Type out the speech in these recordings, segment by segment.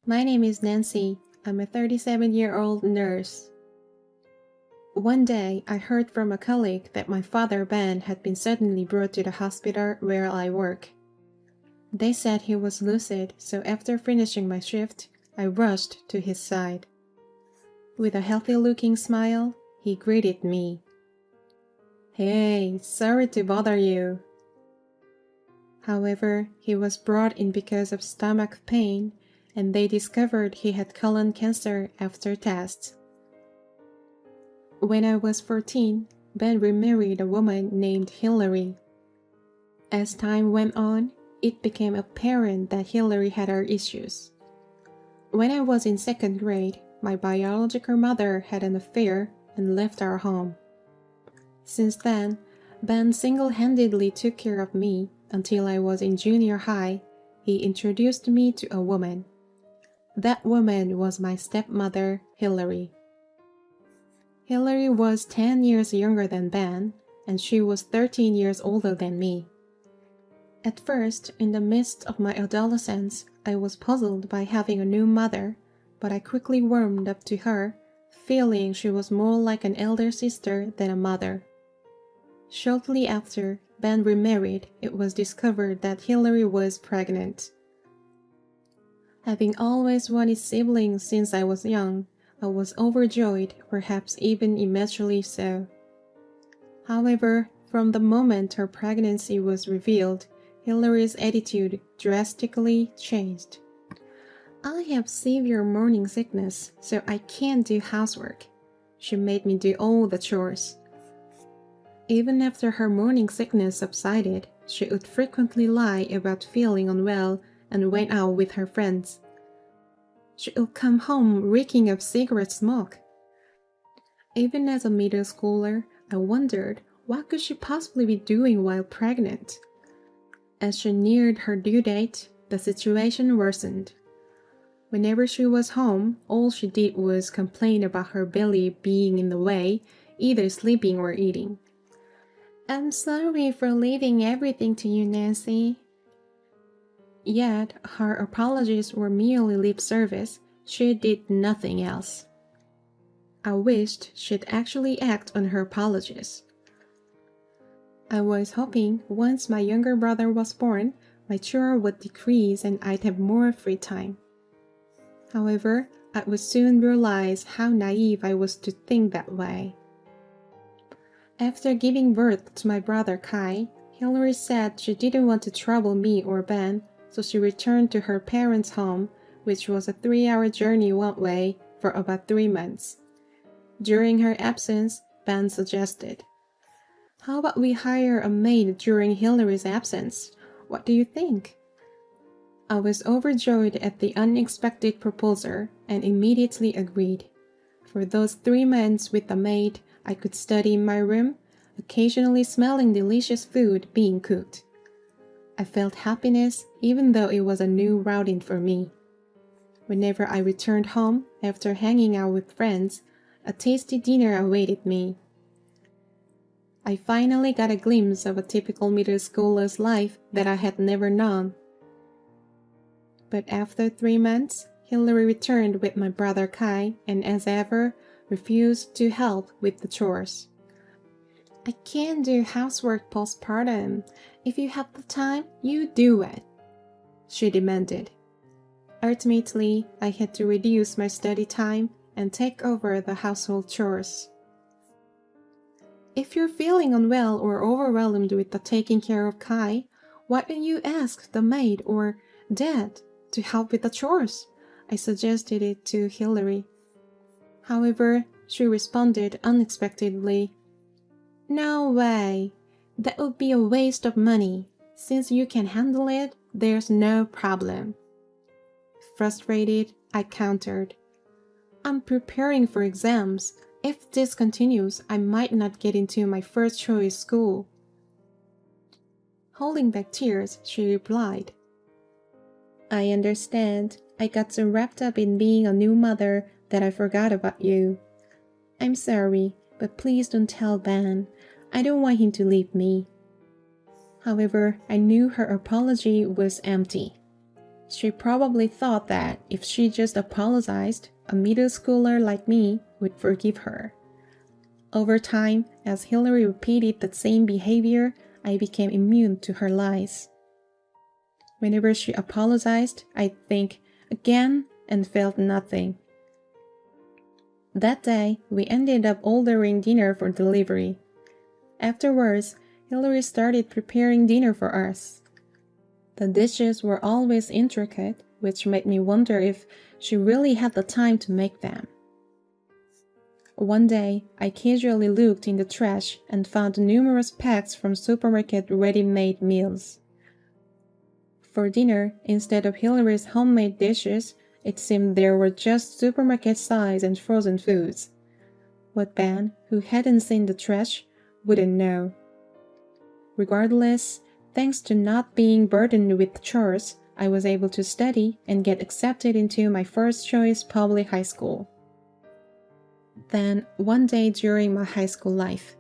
My name is Nancy. I'm a 37-year-old nurse. One day, I heard from a colleague that my father, Ben, had been suddenly brought to the hospital where I work. They said he was lucid, so after finishing my shift, I rushed to his side. With a healthy-looking smile, he greeted me. "Hey, sorry to bother you." However, he was brought in because of stomach pain, and they discovered he had colon cancer after tests. When I was 14, Ben remarried a woman named Hillary. As time went on, it became apparent that Hillary had her issues. When I was in second grade, my biological mother had an affair and left our home. Since then, Ben single-handedly took care of me until I was in junior high. He introduced me to a woman. That woman was my stepmother, Hillary. Hillary was 10 years younger than Ben, and she was 13 years older than me. At first, in the midst of my adolescence, I was puzzled by having a new mother, but I quickly warmed up to her, feeling she was more like an elder sister than a mother. Shortly after Ben remarried, it was discovered that Hillary was pregnant. Having always wanted siblings since I was young, I was overjoyed, perhaps even immeasurably so. However, from the moment her pregnancy was revealed, Hillary's attitude drastically changed. "I have severe morning sickness, so I can't do housework." She made me do all the chores. Even after her morning sickness subsided, she would frequently lie about feeling unwell and went out with her friends. She would come home reeking of cigarette smoke. Even as a middle schooler, I wondered what could she possibly be doing while pregnant. As she neared her due date, the situation worsened. Whenever she was home, all she did was complain about her belly being in the way, either sleeping or eating. "I'm sorry for leaving everything to you, Nancy." Yet, her apologies were merely lip service. She did nothing else. I wished she'd actually act on her apologies. I was hoping once my younger brother was born, my chore would decrease and I'd have more free time. However, I would soon realize how naive I was to think that way. After giving birth to my brother Kai, Hillary said she didn't want to trouble me or Ben, so she returned to her parents' home, which was a 3-hour journey one way, for about 3 months. During her absence, Ben suggested, "How about we hire a maid during Hillary's absence? What do you think?" I was overjoyed at the unexpected proposal and immediately agreed. For those 3 months with the maid, I could study in my room, occasionally smelling delicious food being cooked. I felt happiness even though it was a new routine for me. Whenever I returned home after hanging out with friends, a tasty dinner awaited me. I finally got a glimpse of a typical middle schooler's life that I had never known. But after 3 months, Hillary returned with my brother Kai and, as ever, refused to help with the chores. "I can't do housework postpartum. If you have the time, you do it," she demanded. Ultimately, I had to reduce my study time and take over the household chores. "If you're feeling unwell or overwhelmed with the taking care of Kai, why don't you ask the maid or Dad to help with the chores?" I suggested it to Hillary. However, she responded unexpectedly, "No way. That would be a waste of money. Since you can handle it, there's no problem." Frustrated, I countered, "I'm preparing for exams. If this continues, I might not get into my first choice school." Holding back tears, she replied, "I understand. I got so wrapped up in being a new mother that I forgot about you. I'm sorry, but please don't tell Ben. I don't want him to leave me." However, I knew her apology was empty. She probably thought that if she just apologized, a middle schooler like me would forgive her. Over time, as Hillary repeated the same behavior, I became immune to her lies. Whenever she apologized, I'd think again and felt nothing. That day, we ended up ordering dinner for delivery. Afterwards, Hillary started preparing dinner for us. The dishes were always intricate, which made me wonder if she really had the time to make them. One day, I casually looked in the trash and found numerous packs from supermarket ready-made meals. For dinner, instead of Hillary's homemade dishes, it seemed there were just supermarket size and frozen foods. What Ben, who hadn't seen the trash, wouldn't know. Regardless, thanks to not being burdened with chores, I was able to study and get accepted into my first choice public high school. Then, one day during my high school life,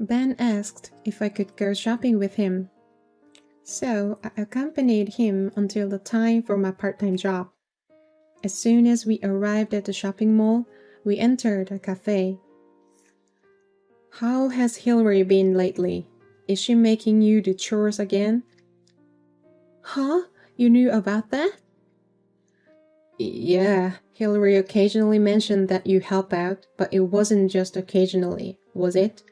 Ben asked if I could go shopping with him. So I accompanied him until the time for my part-time job. As soon as we arrived at the shopping mall, we entered a cafe. "How has Hillary been lately? Is she making you do chores again?" "Huh? You knew about that?" "Yeah, Hillary occasionally mentioned that you help out, but it wasn't just occasionally, was it?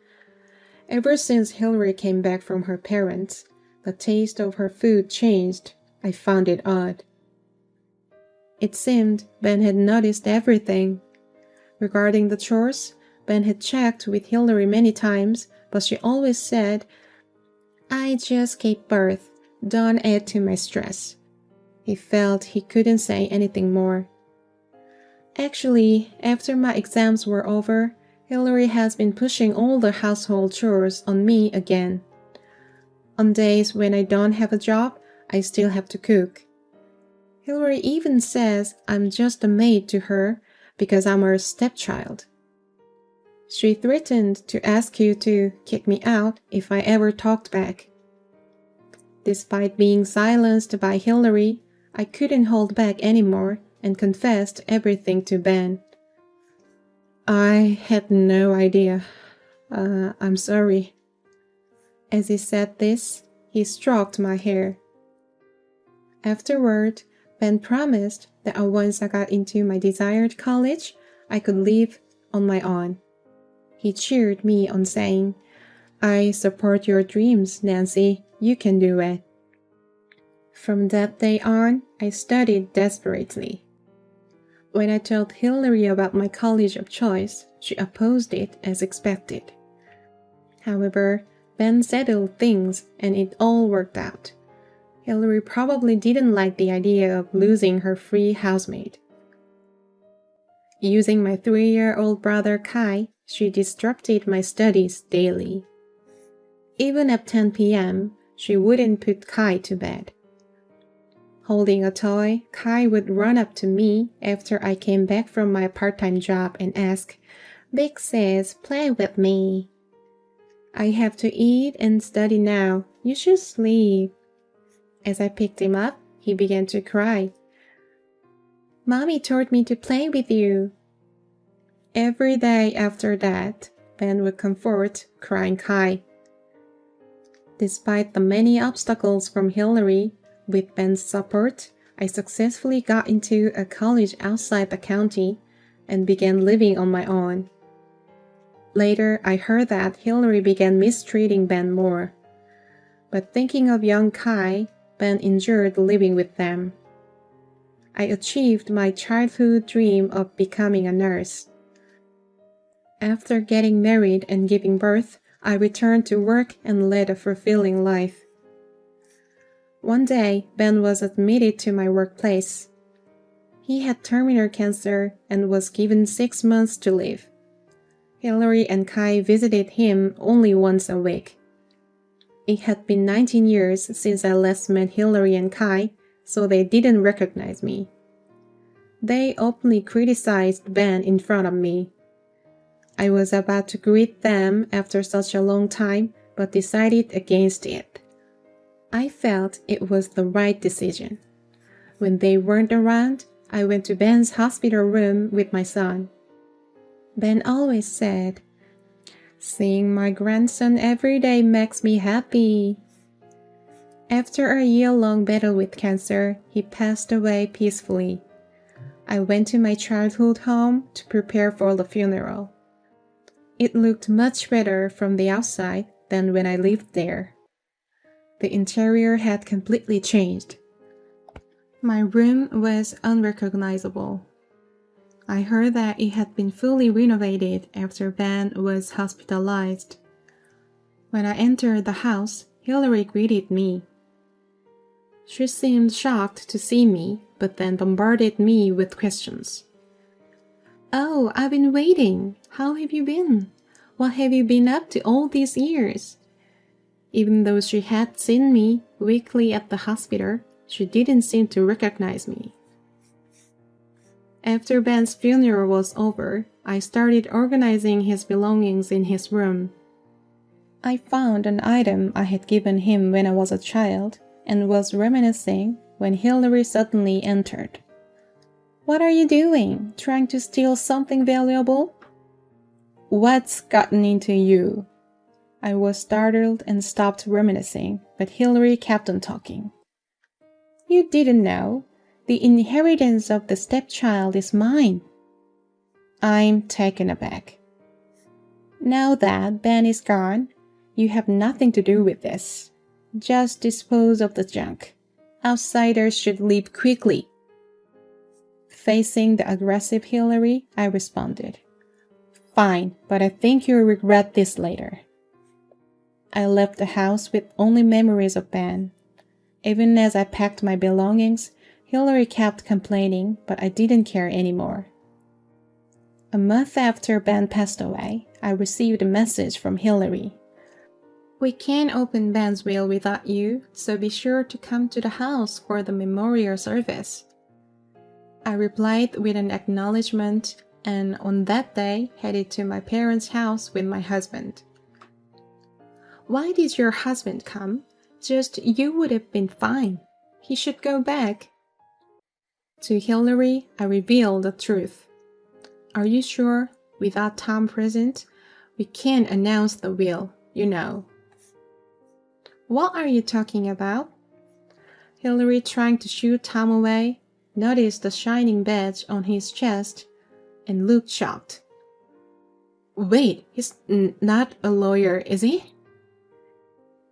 Ever since Hillary came back from her parents, the taste of her food changed. I found it odd." It seemed Ben had noticed everything. Regarding the chores, Ben had checked with Hillary many times, but she always said, "I just gave birth. Don't add to my stress." He felt he couldn't say anything more. Actually, after my exams were over, Hillary has been pushing all the household chores on me again. On days when I don't have a job, I still have to cook. Hillary even says I'm just a maid to her because I'm her stepchild. She threatened to ask you to kick me out if I ever talked back. Despite being silenced by Hillary, I couldn't hold back anymore and confessed everything to Ben. "I had no idea. I'm sorry." As he said this, he stroked my hair. Afterward, Ben promised that once I got into my desired college, I could live on my own. He cheered me on saying, "I support your dreams, Nancy. You can do it." From that day on, I studied desperately. When I told Hillary about my college of choice, she opposed it as expected. However, Ben settled things and it all worked out. Hillary probably didn't like the idea of losing her free housemaid. Using my 3-year-old brother Kai, she disrupted my studies daily. Even at 10 p.m., she wouldn't put Kai to bed. Holding a toy, Kai would run up to me after I came back from my part-time job and ask, "Big sis, play with me." "I have to eat and study now. You should sleep." As I picked him up, he began to cry. "Mommy told me to play with you." Every day after that, Ben would comfort crying Kai. Despite the many obstacles from Hillary, with Ben's support, I successfully got into a college outside the county and began living on my own. Later, I heard that Hillary began mistreating Ben more. But thinking of young Kai, Ben endured living with them. I achieved my childhood dream of becoming a nurse. After getting married and giving birth, I returned to work and led a fulfilling life. One day, Ben was admitted to my workplace. He had terminal cancer and was given 6 months to live. Hillary and Kai visited him only once a week. It had been 19 years since I last met Hillary and Kai, so they didn't recognize me. They openly criticized Ben in front of me. I was about to greet them after such a long time, but decided against it. I felt it was the right decision. When they weren't around, I went to Ben's hospital room with my son. Ben always said, "Seeing my grandson every day makes me happy." After a year-long battle with cancer, he passed away peacefully. I went to my childhood home to prepare for the funeral. It looked much better from the outside than when I lived there. The interior had completely changed. My room was unrecognizable. I heard that it had been fully renovated after Ben was hospitalized. When I entered the house, Hillary greeted me. She seemed shocked to see me, but then bombarded me with questions. "Oh, I've been waiting. How have you been? What have you been up to all these years?" Even though she had seen me weekly at the hospital, she didn't seem to recognize me. After Ben's funeral was over, I started organizing his belongings in his room. I found an item I had given him when I was a child and was reminiscing when Hillary suddenly entered. "What are you doing? Trying to steal something valuable?" "What's gotten into you?" I was startled and stopped reminiscing, but Hillary kept on talking. "You didn't know. The inheritance of the stepchild is mine." I'm taken aback. "Now that Ben is gone, you have nothing to do with this. Just dispose of the junk. Outsiders should leave quickly." Facing the aggressive Hillary, I responded, "Fine, but I think you'll regret this later." I left the house with only memories of Ben. Even as I packed my belongings, Hillary kept complaining, but I didn't care anymore. A month after Ben passed away, I received a message from Hillary. "We can't open Ben's will without you, so be sure to come to the house for the memorial service." I replied with an acknowledgement and on that day headed to my parents' house with my husband. "Why did your husband come? Just you would have been fine. He should go back." To Hillary, I revealed the truth. "Are you sure? Without Tom present, we can't announce the will, you know." "What are you talking about?" Hillary, trying to shoo Tom away, noticed the shining badge on his chest and looked shocked. "Wait, he's not a lawyer, is he?"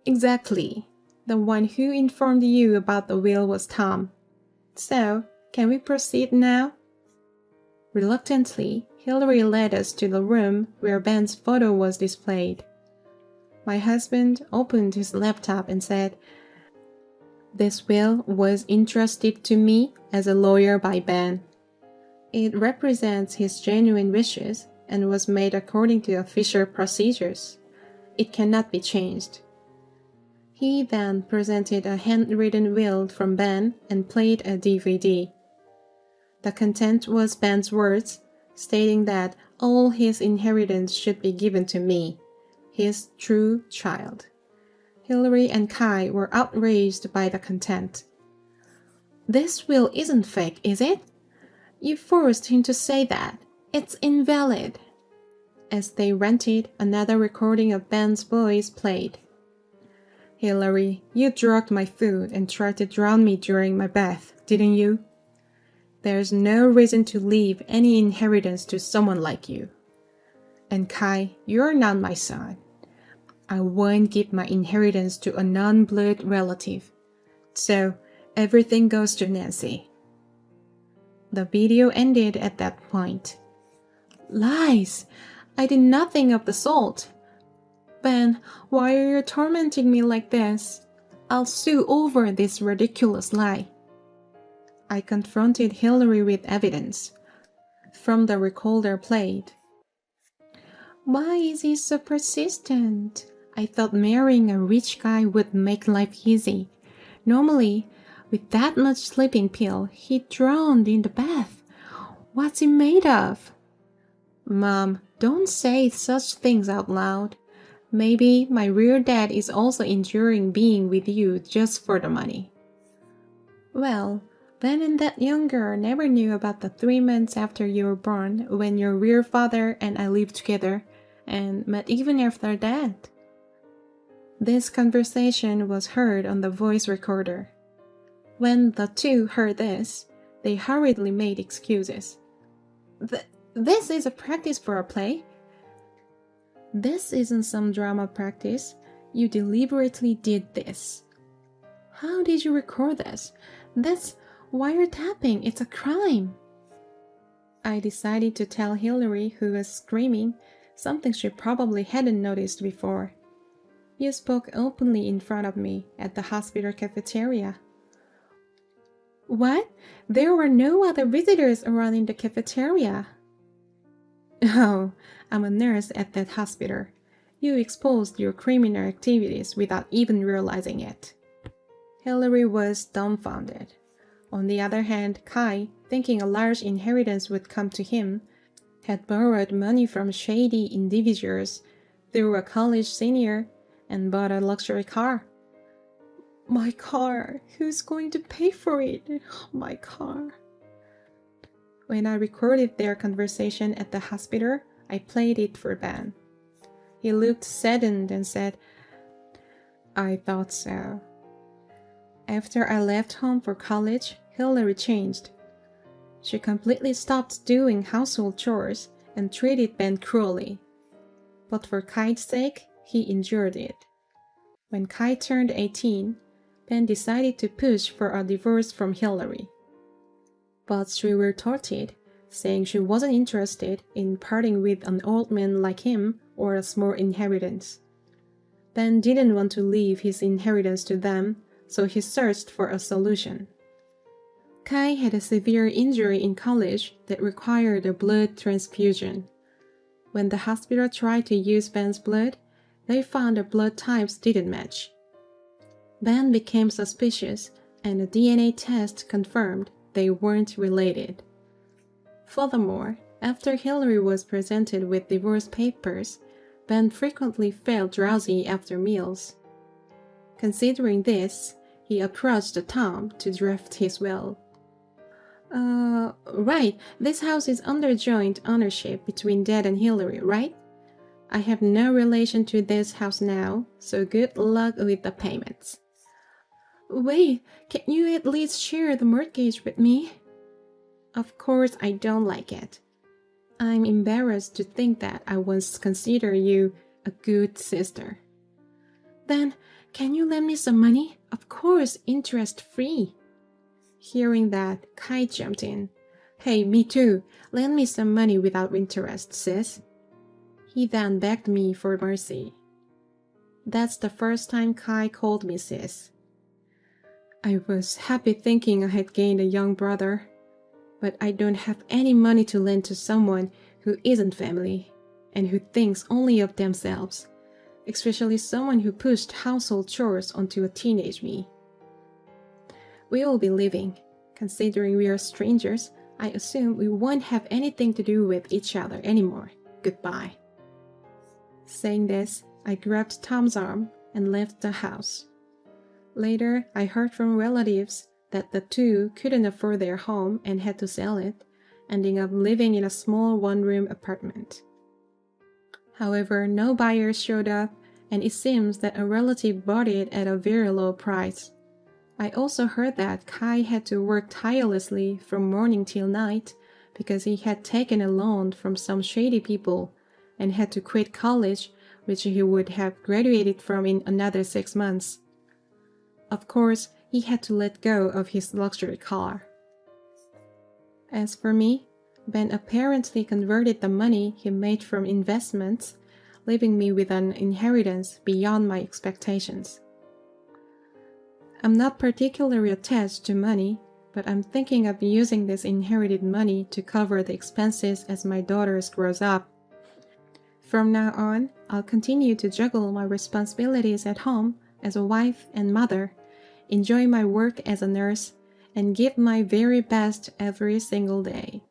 "Exactly. The one who informed you about the will was Tom. So, can we proceed now?" Reluctantly, Hillary led us to the room where Ben's photo was displayed. My husband opened his laptop and said, "This will was entrusted to me as a lawyer by Ben. It represents his genuine wishes and was made according to official procedures. It cannot be changed." He then presented a handwritten will from Ben and played a DVD. The content was Ben's words, stating that all his inheritance should be given to me, his true child. Hillary and Kai were outraged by the content. "This will isn't fake, is it? You forced him to say that. It's invalid." As they rented, another recording of Ben's voice played. "Hillary, you drugged my food and tried to drown me during my bath, didn't you? There's no reason to leave any inheritance to someone like you. And Kai, you're not my son. I won't give my inheritance to a non-blood relative. So, everything goes to Nancy." The video ended at that point. "Lies! I did nothing of the sort. Ben, why are you tormenting me like this? I'll sue over this ridiculous lie." I confronted Hillary with evidence. From the recorder played. "Why is he so persistent? I thought marrying a rich guy would make life easy. Normally, with that much sleeping pill, he'd drown in the bath. What's he made of?" "Mom, don't say such things out loud. Maybe my real dad is also enduring being with you just for the money." "Well, Ben and that young girl never knew about the 3 months after you were born when your real father and I lived together, and met even after that. This conversation was heard on the voice recorder. When the two heard this, they hurriedly made excuses. This is a practice for a play. This isn't some drama practice. You deliberately did this. How did you record this? That's wiretapping. It's a crime. I decided to tell Hillary, who was screaming, something she probably hadn't noticed before. You spoke openly in front of me at the hospital cafeteria. What? There were no other visitors around in the cafeteria. Oh, I'm a nurse at that hospital. You exposed your criminal activities without even realizing it. Hillary was dumbfounded. On the other hand, Kai, thinking a large inheritance would come to him, had borrowed money from shady individuals through a college senior and bought a luxury car. My car! Who's going to pay for it? My car! When I recorded their conversation at the hospital, I played it for Ben. He looked saddened and said, I thought so. After I left home for college, Hillary changed. She completely stopped doing household chores and treated Ben cruelly. But for Kai's sake, he endured it. When Kai turned 18, Ben decided to push for a divorce from Hillary. But she retorted, saying she wasn't interested in parting with an old man like him or a small inheritance. Ben didn't want to leave his inheritance to them, so he searched for a solution. Kai had a severe injury in college that required a blood transfusion. When the hospital tried to use Ben's blood, they found the blood types didn't match. Ben became suspicious, and a DNA test confirmed they weren't related. Furthermore, after Hillary was presented with divorce papers, Ben frequently felt drowsy after meals. Considering this, he approached Tom to draft his will. Right, this house is under joint ownership between Dad and Hillary, right? I have no relation to this house now, so good luck with the payments. Wait, can you at least share the mortgage with me? Of course I don't like it. I'm embarrassed to think that I once considered you a good sister. Then, can you lend me some money? Of course, interest-free. Hearing that, Kai jumped in. Hey, me too. Lend me some money without interest, sis. He then begged me for mercy. That's the first time Kai called me sis. I was happy thinking I had gained a young brother, but I don't have any money to lend to someone who isn't family and who thinks only of themselves, especially someone who pushed household chores onto a teenage me. We will be leaving. Considering we are strangers, I assume we won't have anything to do with each other anymore. Goodbye. Saying this, I grabbed Tom's arm and left the house. Later, I heard from relatives that the two couldn't afford their home and had to sell it, ending up living in a small one-room apartment. However, no buyers showed up, and it seems that a relative bought it at a very low price. I also heard that Kai had to work tirelessly from morning till night because he had taken a loan from some shady people and had to quit college, which he would have graduated from in another 6 months. Of course, he had to let go of his luxury car. As for me, Ben apparently converted the money he made from investments, leaving me with an inheritance beyond my expectations. I'm not particularly attached to money, but I'm thinking of using this inherited money to cover the expenses as my daughter grows up. From now on, I'll continue to juggle my responsibilities at home as a wife and mother, enjoy my work as a nurse, and give my very best every single day.